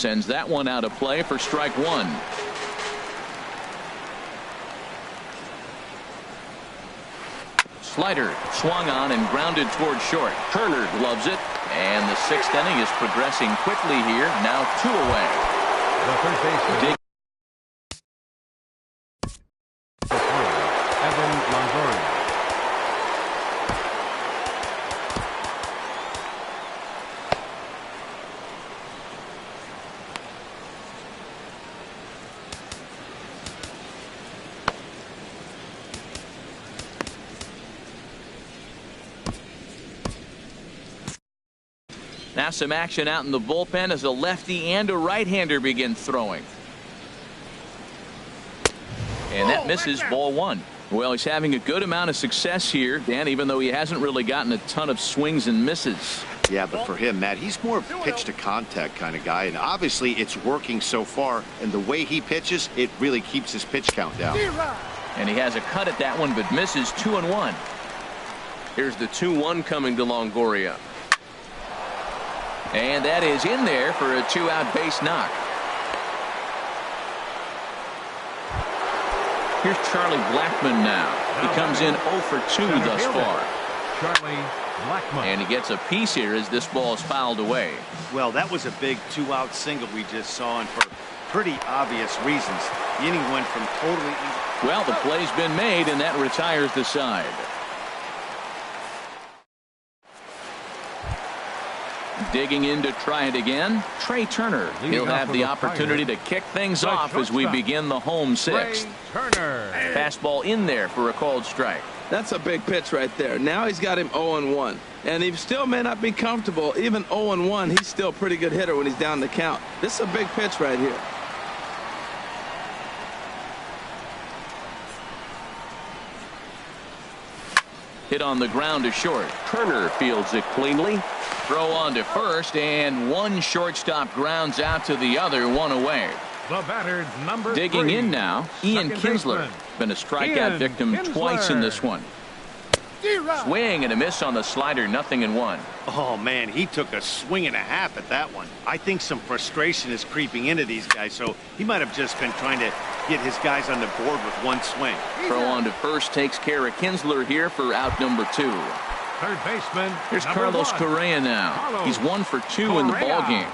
Sends that one out of play for strike one. Slider swung on and grounded toward short. Turner loves it. And the sixth inning is progressing quickly here. Now 2 away. The third baseman. Now some action out in the bullpen as a lefty and a right-hander begin throwing. And that misses, ball one. Well, he's having a good amount of success here, Dan, even though he hasn't really gotten a ton of swings and misses. Yeah, but for him, Matt, he's more of a pitch to contact kind of guy, and obviously it's working so far, and the way he pitches, it really keeps his pitch count down. And he has a cut at that one, but misses 2-1. Here's the 2-1 coming to Longoria. And that is in there for a 2-out base knock. Here's Charlie Blackmon now. He comes in 0 for 2 thus far. Charlie Blackmon. And he gets a piece here as this ball is fouled away. Well, that was a big 2-out single we just saw, and for pretty obvious reasons. The inning went from totally easy. Well, the play's been made, and that retires the side. Digging in to try it again, Trey Turner. He'll have the opportunity to kick things off as we begin the home sixth. Turner. Fastball in there for a called strike. That's a big pitch right there. Now he's got him 0-1. And he still may not be comfortable. Even 0-1, he's still a pretty good hitter when he's down the count. This is a big pitch right here. Hit on the ground to short. Turner fields it cleanly. Throw on to first, and one shortstop grounds out to the other, 1 away. The batter, number Digging 3. in now, Ian Kinsler. Been a strikeout victim twice in this one. Swing and a miss on the slider, 0-1. Oh, man, he took a swing and a half at that one. I think some frustration is creeping into these guys, so he might have just been trying to get his guys on the board with one swing. Throw on to first takes care of Kinsler here for out number 2. Third baseman. Here's Carlos Correa now. He's 1 for 2 in the ball game.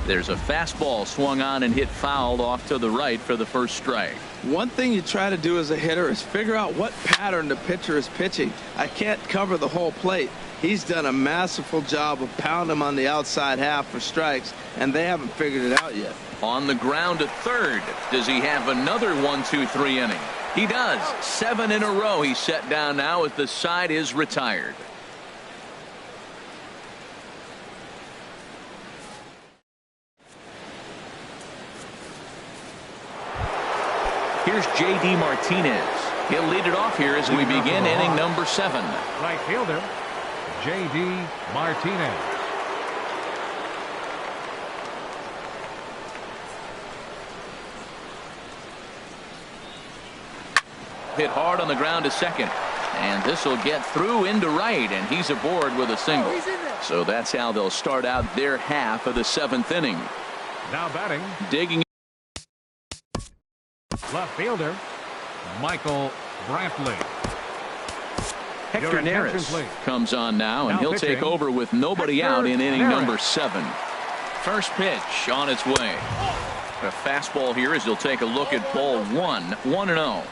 There's a fastball swung on and hit fouled off to the right for the first strike. One thing you try to do as a hitter is figure out what pattern the pitcher is pitching. I can't cover the whole plate. He's done a masterful job of pounding him on the outside half for strikes, and they haven't figured it out yet. On the ground to third. Does he have another 1-2-3 inning? He does. 7 in a row he's set down now as the side is retired. Here's J.D. Martinez. He'll lead it off here as we begin inning number 7. Right fielder, J.D. Martinez. Hit hard on the ground to second. And this will get through into right, and he's aboard with a single. So that's how they'll start out their half of the 7th inning. Now batting. Digging. Left fielder, Michael Brantley. Hector Neris comes on now, and he'll pitching, take over with nobody Hector out in inning Neris. number 7. First pitch on its way. A fastball here as he'll take a look at ball 1. 1-0.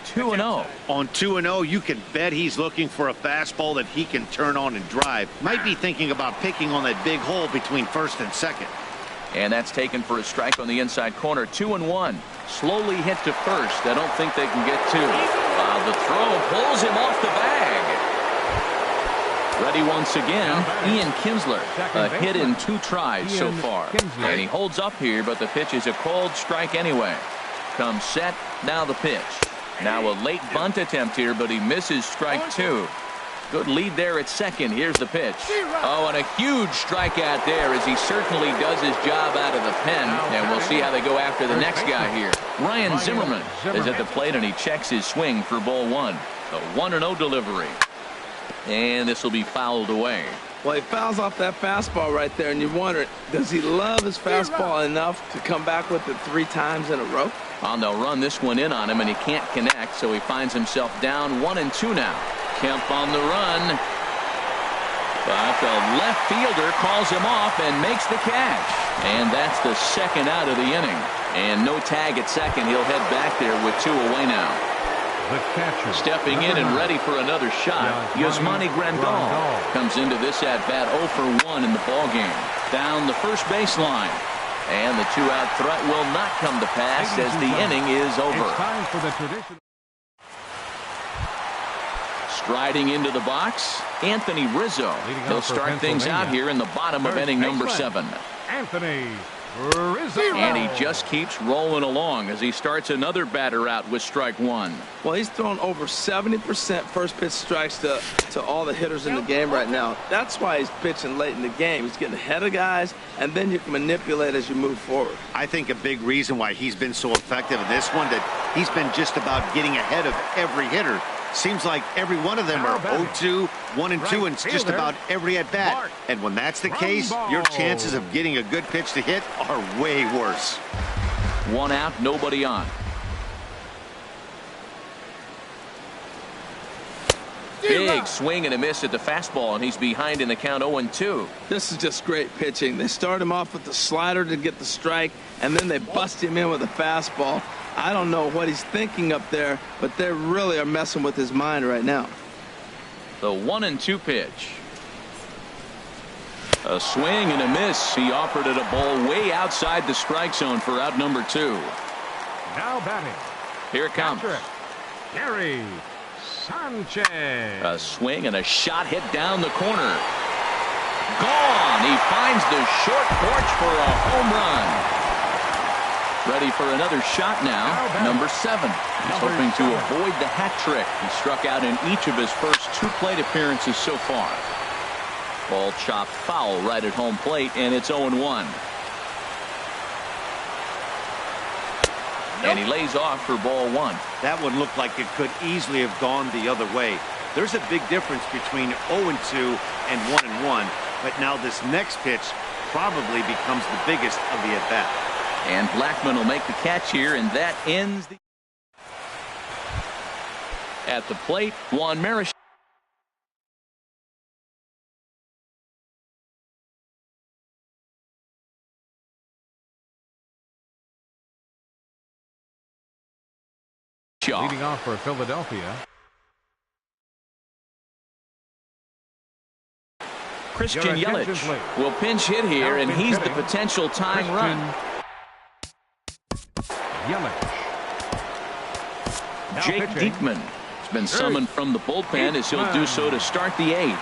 2-0. On 2-0, you can bet he's looking for a fastball that he can turn on and drive. Might be thinking about picking on that big hole between first and second. And that's taken for a strike on the inside corner. 2-1. Slowly hit to first. I don't think they can get 2. The throw pulls him off the bag. Ready once again, Ian Kinsler. A hit in 2 tries so far. And he holds up here, but the pitch is a called strike anyway. Comes set. Now the pitch. Now a late bunt attempt here, but he misses strike 2. Good lead there at second. Here's the pitch. Oh, and a huge strikeout there as he certainly does his job out of the pen. And we'll see how they go after the next guy here. Ryan Zimmerman is at the plate, and he checks his swing for ball 1. A 1-0 delivery. And this will be fouled away. Well, he fouls off that fastball right there, and you wonder, does he love his fastball enough to come back with it 3 times in a row? Well, they'll run this one in on him, and he can't connect, so he finds himself down 1-2 now. Kemp on the run. But the left fielder calls him off and makes the catch. And that's the second out of the inning. And no tag at second. He'll head back there with 2 away now. The catcher. Stepping in and ready for another shot, Yasmani Grandal comes into this at-bat 0 for 1 in the ballgame. Down the first baseline. And the 2-out threat will not come to pass as the inning is over. It's time for the traditional. Striding into the box, Anthony Rizzo. He'll start things out here in the bottom of inning number 7. Anthony Rizzo. And he just keeps rolling along as he starts another batter out with strike 1. Well, he's thrown over 70% first pitch strikes to all the hitters in the game right now. That's why he's pitching late in the game. He's getting ahead of guys, and then you can manipulate as you move forward. I think a big reason why he's been so effective in this one, that he's been just about getting ahead of every hitter. Seems like every one of them are 0-2, 1-2, and just about every at-bat. And when that's the case, your chances of getting a good pitch to hit are way worse. 1 out, nobody on. Big swing and a miss at the fastball, and he's behind in the count 0-2. This is just great pitching. They start him off with the slider to get the strike, and then they bust him in with a fastball. I don't know what he's thinking up there, but they really are messing with his mind right now. The 1-2 pitch. A swing and a miss. He offered it a ball way outside the strike zone for out number 2. Now batting. Here it comes. Gary Sanchez. A swing and a shot hit down the corner. Gone. He finds the short porch for a home run. Ready for another shot now, number 7. He's hoping to avoid the hat trick. He struck out in each of his first 2 plate appearances so far. Ball chopped foul right at home plate, and it's 0-1. And he lays off for ball 1. That one looked like it could easily have gone the other way. There's a big difference between 0-2 and 1-1, but now this next pitch probably becomes the biggest of the at-bat. And Blackman will make the catch here, and that ends the... At the plate, Juan Marichal. Leading off for Philadelphia. Christian Yelich will pinch hit here, and he's the potential tying run. Jake Diekman has been summoned from the bullpen as he'll do so to start the 8th.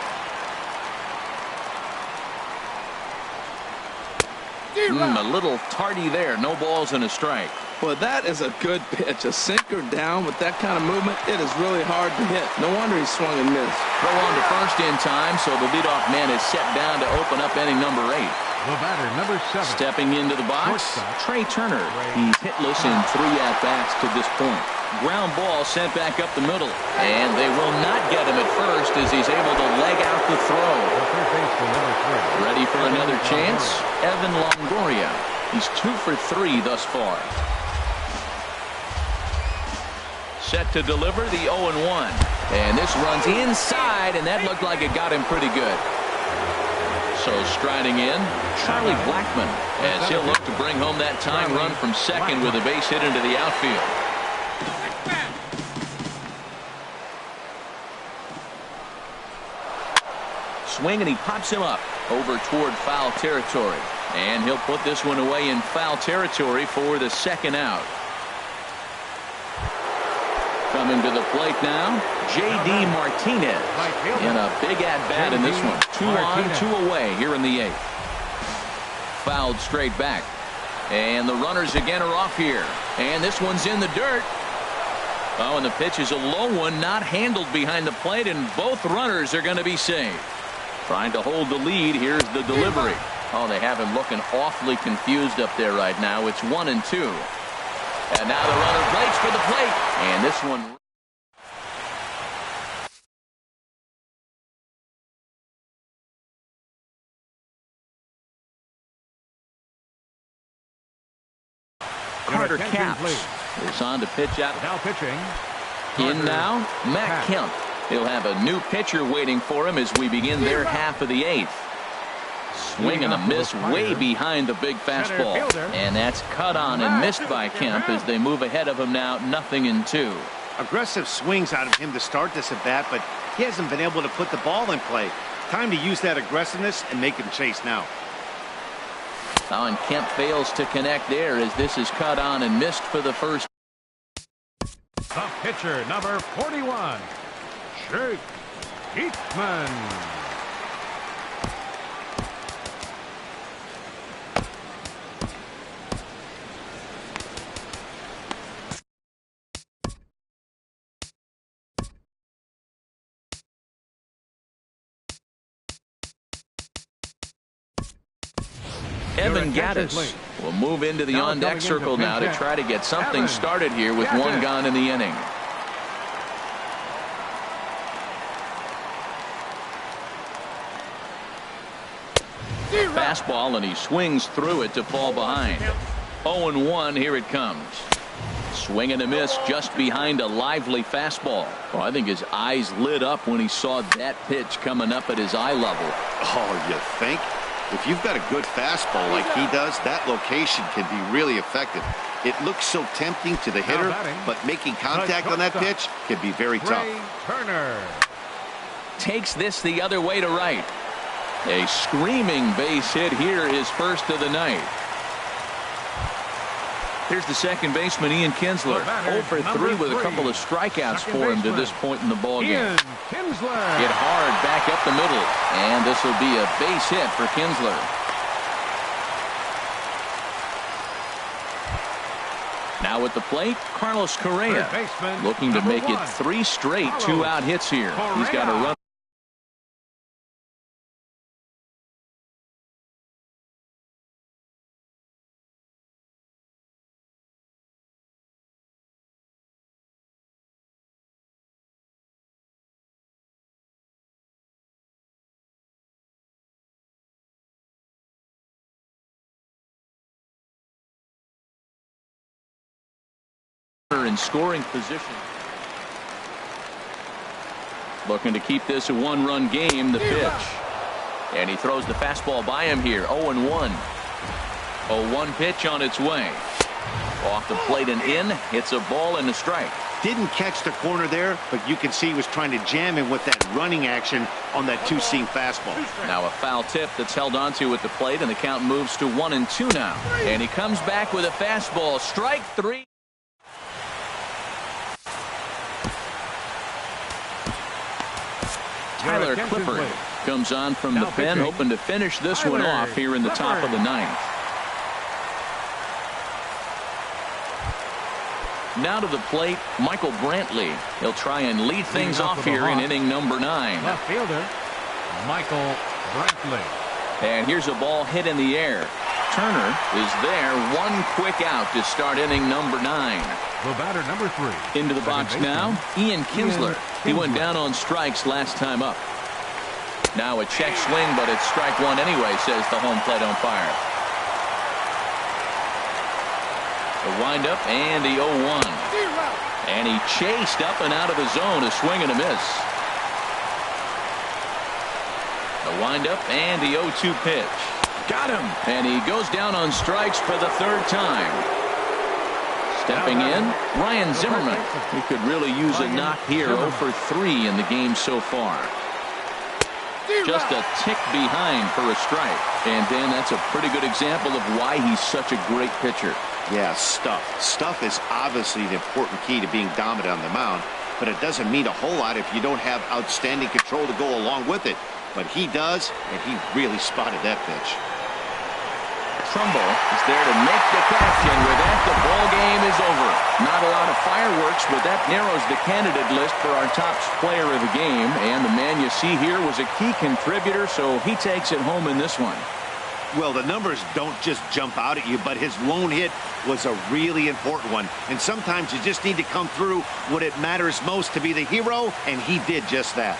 A little tardy there. No balls and a strike. Well, that is a good pitch. A sinker down with that kind of movement, it is really hard to hit. No wonder he swung and missed. Throw on to first in time, so the leadoff man is set down to open up inning number 8. The batter, number 7. Stepping into the box, Trey Turner. He's hitless in 3 at-bats to this point. Ground ball sent back up the middle. And they will not get him at first as he's able to leg out the throw. Ready for another chance? Evan Longoria. He's 2 for 3 thus far. Set to deliver the 0-1. And this runs inside, and that looked like it got him pretty good. So striding in, Charlie Blackman, as he'll look to bring home that tying run from second with a base hit into the outfield. Swing, and he pops him up over toward foul territory. And he'll put this one away in foul territory for the second out. Coming to the plate now, J.D. Martinez in a big at-bat in this one. 2 on, 2 away here in the 8th. Fouled straight back. And the runners again are off here. And this one's in the dirt. Oh, and the pitch is a low one, not handled behind the plate, and both runners are going to be saved. Trying to hold the lead. Here's the delivery. Oh, they have him looking awfully confused up there right now. It's 1-2. And now the runner breaks for the plate. And this one Carter attention, Capps please. is on to pitch out. Now pitching. In now, Matt Capps. Kemp. He'll have a new pitcher waiting for him as we begin their half of the 8th. Swing and a miss way behind the big fastball. And that's cut on and missed by Kemp as they move ahead of him now, 0-2. Aggressive swings out of him to start this at bat, but he hasn't been able to put the ball in play. Time to use that aggressiveness and make him chase now. Now, and Kemp fails to connect there as this is cut on and missed for the first. The pitcher, number 41, Jake Eatman. Evan Gaddis will move into the on-deck circle now to try to get something started here with one gone in the inning. Fastball, and he swings through it to fall behind. 0-1, here it comes. Swing and a miss just behind a lively fastball. Oh, I think his eyes lit up when he saw that pitch coming up at his eye level. Oh, you think? If you've got a good fastball like he does, that location can be really effective. It looks so tempting to the hitter, but making contact on that pitch can be very tough. Turner takes this the other way to right. A screaming base hit here, his first of the night. Here's the second baseman, Ian Kinsler. 0 for 3 with a couple of strikeouts for him to this point in the ballgame. Hit hard back up the middle, and this will be a base hit for Kinsler. Now at the plate, Carlos Correa, looking to make it 3 straight 2-out hits here. He's got a run. In scoring position. Looking to keep this a 1-run game. The pitch, and he throws the fastball by him here. 0-1. 0-1 pitch on its way. Off the plate and in. Hits a ball and a strike. Didn't catch the corner there, but you can see he was trying to jam him with that running action on that 2-seam fastball. Now a foul tip that's held onto at the plate, and the count moves to 1-2 now. And he comes back with a fastball. Strike 3. Tyler Clippard comes on from the pen, hoping to finish this one off here in the top of the 9th. Now to the plate, Michael Brantley. He'll try and lead things off here in inning number 9. Left fielder, Michael Brantley. And here's a ball hit in the air. Turner is there. One quick out to start inning number 9. The batter, number 3. Into the box now, Ian Kinsler. He went down on strikes last time up. Now a check swing, but it's strike 1 anyway, says the home plate umpire. The windup and the 0-1. And he chased up and out of the zone, a swing and a miss. The windup and the 0-2 pitch. Got him. And he goes down on strikes for the 3rd time. Stepping in, Ryan Zimmerman. He could really use a knock here. 0 for 3 in the game so far. Just a tick behind for a strike. And Dan, that's a pretty good example of why he's such a great pitcher. Yeah, stuff. Stuff is obviously the important key to being dominant on the mound, but it doesn't mean a whole lot if you don't have outstanding control to go along with it. But he does, and he really spotted that pitch. Trumbo is there to make the catch, and with that, the ball game is over. Not a lot of fireworks, but that narrows the candidate list for our top player of the game. And the man you see here was a key contributor, so he takes it home in this one. Well, the numbers don't just jump out at you, but his lone hit was a really important one. And sometimes you just need to come through when it matters most to be the hero, and he did just that.